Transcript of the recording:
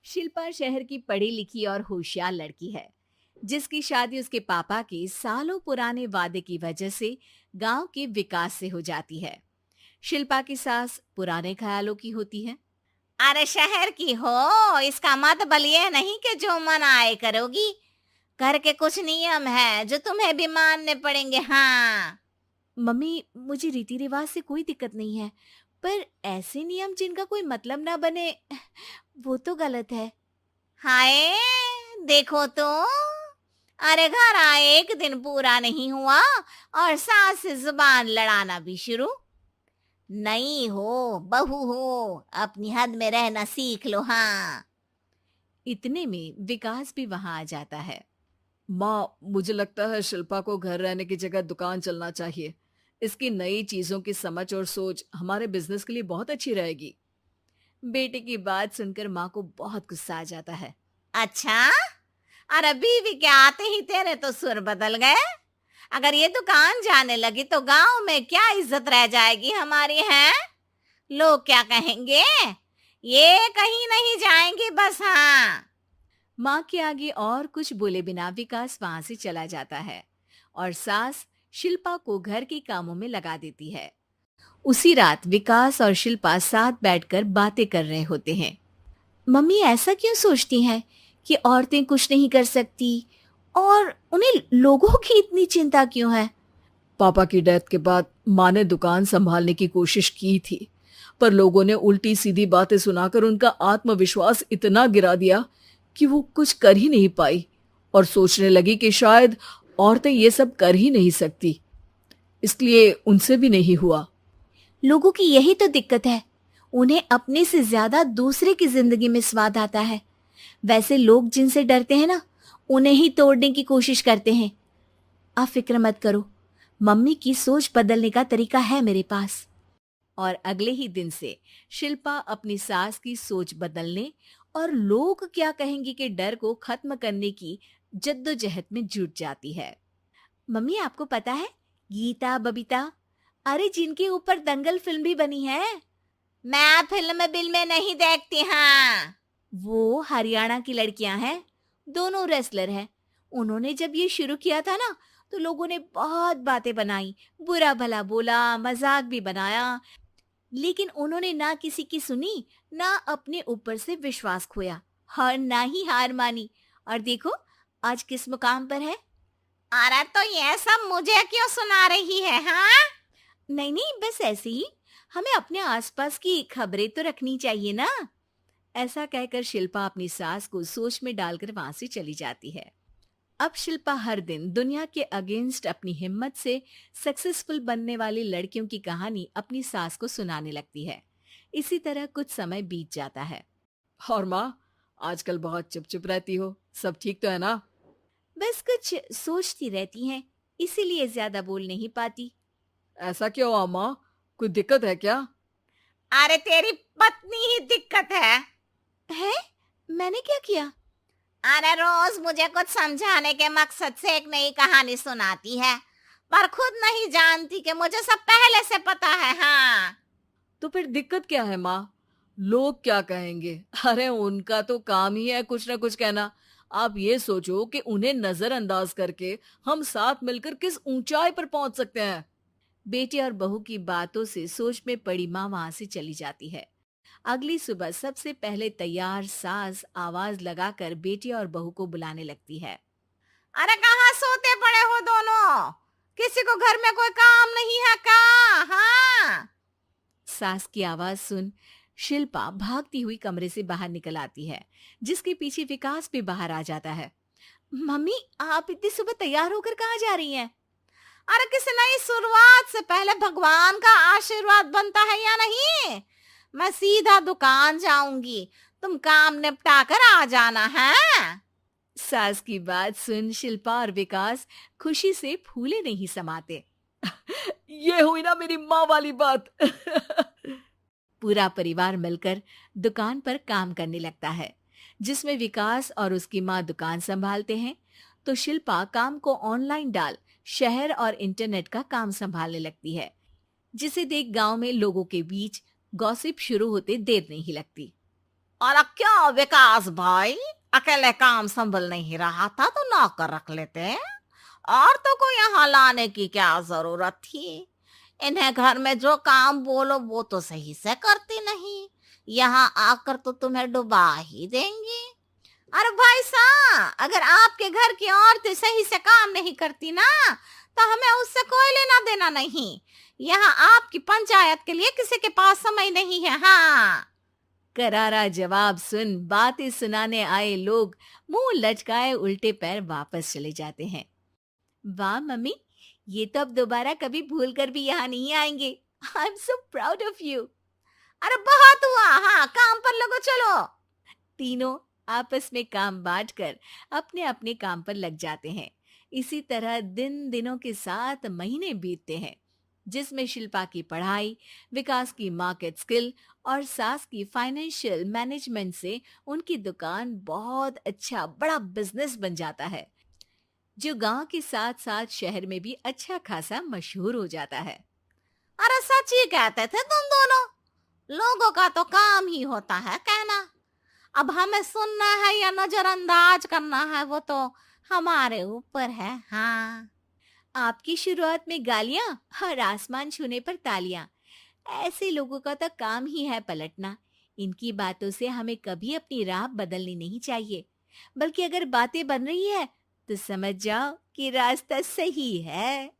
शिल्पा शहर की पढ़ी लिखी और होशियार लड़की है, जिसकी शादी उसके पापा के सालों पुराने वादे की वजह से गांव के विकास से हो जाती है। शिल्पा की सास पुराने ख्यालों की होती है। अरे शहर की हो, इसका मतलब ये नहीं कि जो मन आए करोगी। घर के कुछ नियम है जो तुम्हें भी मानने पड़ेंगे। हाँ। मम्मी, मुझे रीति रिवाज से कोई दिक्कत नहीं है, पर ऐसे नियम जिनका कोई मतलब ना बने वो तो गलत है। हाय, देखो तो। अरे घर आए एक दिन पूरा नहीं हुआ और सास से जुबान लड़ाना भी शुरू। नहीं हो, बहू हो, अपनी हद में रहना सीख लो। हाँ। इतने में विकास भी वहां आ जाता है। माँ, मुझे लगता है शिल्पा को घर रहने की जगह दुकान चलना चाहिए। इसकी नई चीजों की समझ और सोच हमारे बिजनेस के लिए बहुत अच्छी रहेगी। बेटे की बात सुनकर माँ को बहुत गुस्सा आ जाता है। अच्छा, अरे बीवी के आते ही तेरे तो सुर बदल गए। अगर ये दुकान जाने लगी तो गांव में क्या इज्जत रह जाएगी हमारी है? लोग क्या कहेंगे? ये कहीं नहीं जाएंगी बस। हाँ। माँ के आगे और कुछ बोले बिना विकास वहां से चला जाता है और सास शिल्पा को घर के कामों में लगा देती है। उसी रात विकास और शिल्पा साथ बैठकर बातें कर रहे होते हैं। मम्मी ऐसा क्यों सोचती हैं कि औरतें कुछ नहीं कर सकती, और उन्हें लोगों की इतनी चिंता क्यों है? पापा की डेथ के बाद माँ ने दुकान संभालने की कोशिश की थी, पर लोगों ने उल्टी सीधी बातें सुनाकर उनका आत्मविश्वास इतना गिरा दिया कि वो कुछ कर ही नहीं पाई और सोचने लगी कि शायद औरतें ये सब कर ही नहीं सकती, इसलिए उनसे भी नहीं हुआ। लोगों की यही तो दिक्कत है, उन्हें अपने से ज्यादा दूसरे की जिंदगी में स्वाद आता है। वैसे लोग जिनसे डरते हैं ना, उन्हें ही तोड़ने की कोशिश करते हैं। आप फिक्र मत करो, मम्मी की सोच बदलने का तरीका है मेरे पास। और अगले ही दिन से शिल्पा अपनी सास की सोच बदलने और लोग क्या कहेंगे के डर को खत्म करने की जद्दोजहद में जुट जाती है। मम्मी, आपको पता है, गीता बबीता, अरे जिनके ऊपर दंगल फिल्म भी बनी है, मैं फिल्म बिल में नहीं देखती। हाँ। वो हरियाणा की लड़कियां हैं। दोनों रेसलर हैं। उन्होंने जब ये शुरू किया था ना, तो लोगों ने बहुत बातें बनाई, बुरा भला बोला, मजाक भी बनाया, लेकिन उन्होंने ना किसी की सुनी, ना अपने ऊपर से विश्वास खोया और ना ही हार मानी। और देखो आज किस मुकाम पर है। अरे तो ये सब मुझे क्यों सुना रही है? हाँ। नहीं नहीं, बस ऐसे ही, हमें अपने आसपास की खबरें तो रखनी चाहिए ना। ऐसा कहकर शिल्पा अपनी सास को सोच में डालकर वहां से चली जाती है। अब शिल्पा हर दिन दुनिया के अगेंस्ट अपनी हिम्मत से सक्सेसफुल बनने वाली लड़कियों की कहानी अपनी सास को सुनाने लगती है। इसी तरह कुछ समय बीत जाता है। और माँ, आजकल बहुत चुप चुप रहती हो, सब ठीक तो है ना? बस कुछ सोचती रहती हैं, इसीलिए ज्यादा बोल नहीं पाती। ऐसा क्यों अम्मा? कोई दिक्कत है क्या? अरे तेरी पत्नी ही दिक्कत है? मैंने क्या किया? अरे रोज मुझे कुछ समझाने के मकसद से एक नई कहानी सुनाती है, पर खुद नहीं जानती कि मुझे सब पहले से पता है। हाँ। तो फिर दिक्कत क्या है माँ? लोग क्या कहेंगे? अरे उनका तो काम ही है कुछ ना कुछ कहना। आप ये सोचो कि उन्हें नजरअंदाज करके हम साथ मिलकर किस ऊंचाई पर पहुंच सकते हैं। बेटे और बहू की बातों से सोच में पड़ी माँ वहां से चली जाती है। अगली सुबह सबसे पहले तैयार सास आवाज लगाकर बेटे और बहू को बुलाने लगती है। अरे कहाँ सोते पड़े हो दोनों? किसी को घर में कोई काम नहीं है का? हाँ। सास की आवाज सुन शिल्पा भागती हुई कमरे से बाहर निकल आती है, जिसके पीछे विकास भी बाहर आ जाता है। मम्मी, आप इतनी सुबह तैयार होकर कहाँ जा रही हैं? अरे किसी नई शुरुआत से पहले भगवान का आशीर्वाद बनता है या नहीं? मैं सीधा दुकान जाऊंगी, तुम काम निपटा कर आ जाना है। सास की बात सुन शिल्पा और विकास खुशी से फूले नहीं समाते। ये हुई ना मेरी माँ वाली बात। पूरा परिवार मिलकर दुकान पर काम करने लगता है, जिसमें विकास और उसकी माँ दुकान संभालते हैं, तो शिल्पा काम को ऑनलाइन डाल शहर और इंटरनेट का काम संभालने लगती है, जिसे देख गांव में लोगों के बीच गॉसिप शुरू होते देर नहीं लगती। और क्या विकास भाई, अकेले काम संभल नहीं रहा था तो नौकर रख लेते। औरतों को यहाँ लाने की क्या जरूरत थी? इन्हें घर में जो काम बोलो वो तो सही से करती नहीं, यहाँ आकर तो तुम्हें डुबा ही देंगी। अरे भाई साहब, अगर आपके घर की औरतें सही से काम नहीं करती ना, तो हमें उससे कोई लेना देना नहीं। यहाँ आपकी पंचायत के लिए किसी के पास समय नहीं है। हाँ। करारा जवाब सुन बातें सुनाने आए लोग मुंह लटकाए उल्टे पैर वापस चले जाते हैं। वाह मम्मी, ये तो अब दोबारा कभी भूल कर भी यहाँ नहीं आएंगे। I am so proud of you. अरे बहुत हुआ, हाँ काम पर लगो चलो। तीनों आपस में काम बांटकर अपने अपने काम पर लग जाते हैं। इसी तरह दिन दिनों के साथ महीने बीतते हैं, जिसमें शिल्पा की पढ़ाई, विकास की मार्केट स्किल और सास की फाइनेंशियल मैनेजमेंट से उनकी दुकान बहुत अच्छा बड़ा बिजनेस बन जाता है, जो गांव के साथ साथ शहर में भी अच्छा खासा मशहूर हो जाता है। अरे सच ही कहते थे तुम दोनों, लोगों का तो काम ही होता है कहना। अब हमें सुनना है या नजरअंदाज करना है वो तो हमारे ऊपर है। हाँ। आपकी शुरुआत में गालियां और आसमान छूने पर तालियां, ऐसे लोगों का तो काम ही है पलटना। इनकी बातों से हमें कभी अपनी राह बदलनी नहीं चाहिए, बल्कि अगर बातें बन रही है तो समझ जाओ कि रास्ता सही है।